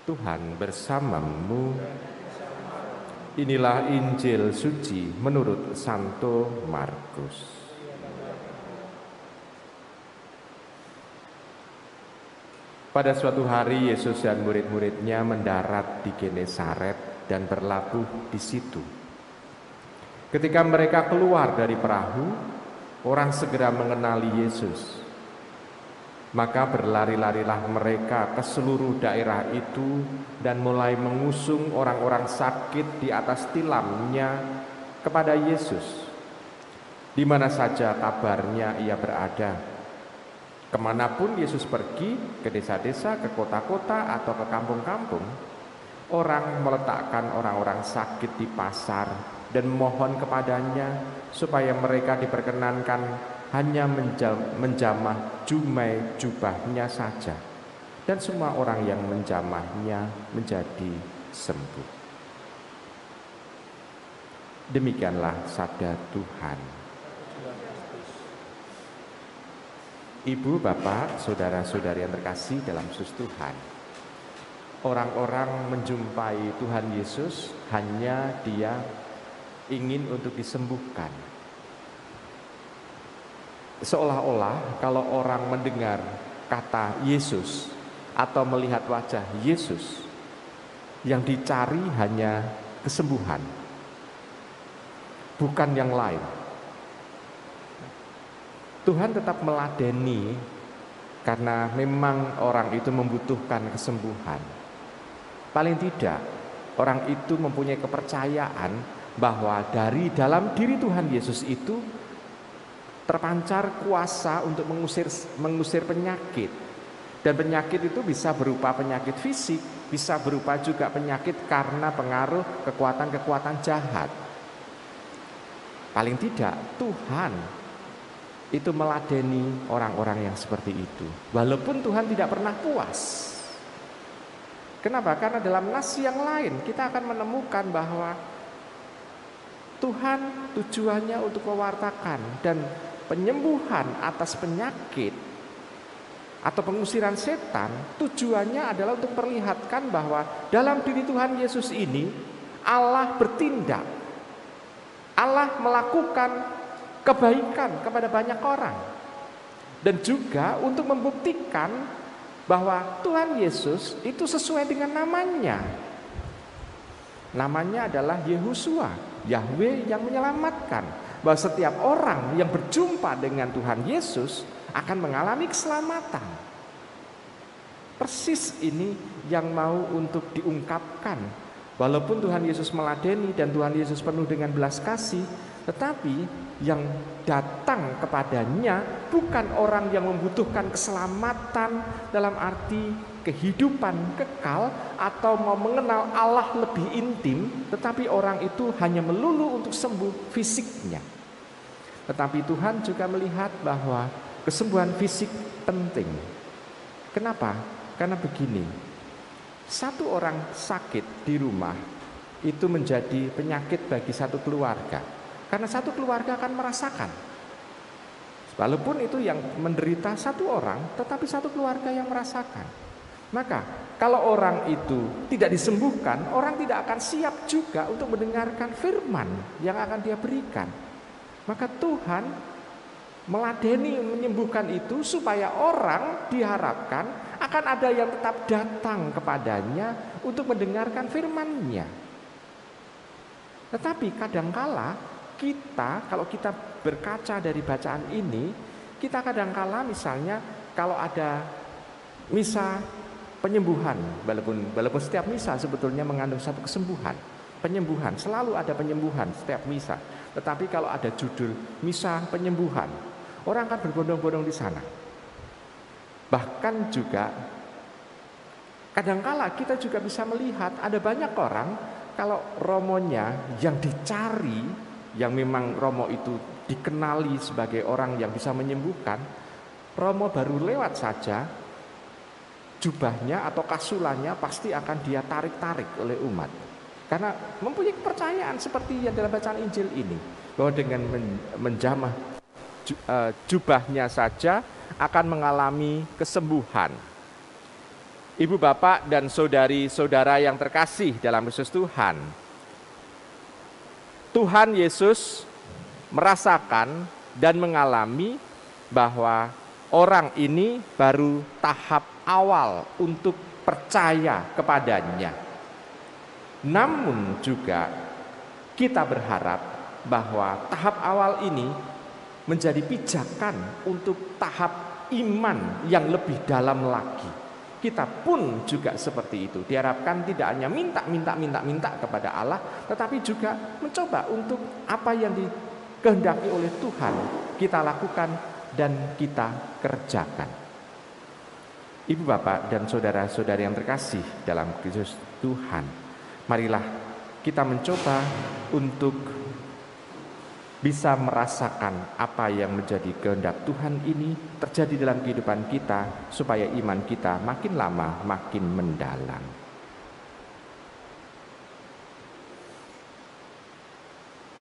Tuhan bersamamu. Inilah Injil suci menurut Santo Markus. Pada suatu hari Yesus dan murid-muridnya mendarat di Genesaret dan berlabuh di situ. Ketika mereka keluar dari perahu, orang segera mengenali Yesus. Maka berlari-larilah mereka ke seluruh daerah itu dan mulai mengusung orang-orang sakit di atas tilamnya kepada Yesus. Di mana saja kabarnya ia berada. Kemanapun Yesus pergi, ke desa-desa, ke kota-kota, atau ke kampung-kampung, orang meletakkan orang-orang sakit di pasar dan mohon kepadanya supaya mereka diperkenankan hanya menjamah jumai jubahnya saja, dan semua orang yang menjamahnya menjadi sembuh. Demikianlah sabda Tuhan. Ibu, bapak, saudara-saudari yang terkasih dalam Yesus Tuhan, orang-orang menjumpai Tuhan Yesus hanya dia ingin untuk disembuhkan. Seolah-olah kalau orang mendengar kata Yesus atau melihat wajah Yesus, yang dicari hanya kesembuhan, bukan yang lain. Tuhan tetap meladeni karena memang orang itu membutuhkan kesembuhan. Paling tidak, orang itu mempunyai kepercayaan bahwa dari dalam diri Tuhan Yesus itu terpancar kuasa untuk mengusir penyakit. Dan penyakit itu bisa berupa penyakit fisik, bisa berupa juga penyakit karena pengaruh kekuatan-kekuatan jahat. Paling tidak, Tuhan itu meladeni orang-orang yang seperti itu. Walaupun Tuhan tidak pernah puas. Kenapa? Karena dalam nas yang lain kita akan menemukan bahwa Tuhan tujuannya untuk mewartakan dan penyembuhan atas penyakit atau pengusiran setan, tujuannya adalah untuk memperlihatkan bahwa dalam diri Tuhan Yesus ini Allah bertindak, Allah melakukan kebaikan kepada banyak orang, dan juga untuk membuktikan bahwa Tuhan Yesus itu sesuai dengan namanya. Namanya adalah Yehosua, Yahweh yang menyelamatkan. Bahwa setiap orang yang berjumpa dengan Tuhan Yesus akan mengalami keselamatan. Persis ini yang mau untuk diungkapkan. Walaupun Tuhan Yesus meladeni dan Tuhan Yesus penuh dengan belas kasih, tetapi yang datang kepadanya bukan orang yang membutuhkan keselamatan dalam arti kehidupan kekal atau mau mengenal Allah lebih intim, tetapi orang itu hanya melulu untuk sembuh fisiknya. Tetapi Tuhan juga melihat bahwa kesembuhan fisik penting. Kenapa? Karena begini, satu orang sakit di rumah itu menjadi penyakit bagi satu keluarga. Karena satu keluarga akan merasakan. Walaupun itu yang menderita satu orang, tetapi satu keluarga yang merasakan. Maka kalau orang itu tidak disembuhkan, orang tidak akan siap juga untuk mendengarkan firman yang akan dia berikan. Maka Tuhan meladeni menyembuhkan itu supaya orang diharapkan akan ada yang tetap datang kepadanya untuk mendengarkan firman-Nya. Tetapi kadangkala kita, kalau kita berkaca dari bacaan ini, kita kadangkala misalnya kalau ada misa penyembuhan, walaupun setiap misa sebetulnya mengandung satu kesembuhan, penyembuhan, selalu ada penyembuhan setiap misa. Tetapi kalau ada judul misa penyembuhan, orang akan berbondong-bondong di sana. Bahkan juga kadangkala kita juga bisa melihat ada banyak orang kalau romonya yang dicari, yang memang romo itu dikenali sebagai orang yang bisa menyembuhkan, romo baru lewat saja, jubahnya atau kasulannya pasti akan dia tarik-tarik oleh umat. Karena mempunyai kepercayaan seperti yang dalam bacaan Injil ini, bahwa dengan menjamah jubahnya saja akan mengalami kesembuhan. Ibu bapak dan saudari-saudara yang terkasih dalam Kristus Tuhan, Tuhan Yesus merasakan dan mengalami bahwa orang ini baru tahap awal untuk percaya kepadanya. Namun juga kita berharap bahwa tahap awal ini menjadi pijakan untuk tahap iman yang lebih dalam lagi. Kita pun juga seperti itu. Diharapkan tidak hanya minta kepada Allah, tetapi juga mencoba untuk apa yang dikehendaki oleh Tuhan kita lakukan dan kita kerjakan. Ibu bapak dan saudara-saudari yang terkasih dalam Kristus Tuhan, marilah kita mencoba untuk bisa merasakan apa yang menjadi kehendak Tuhan ini terjadi dalam kehidupan kita, supaya iman kita makin lama makin mendalam.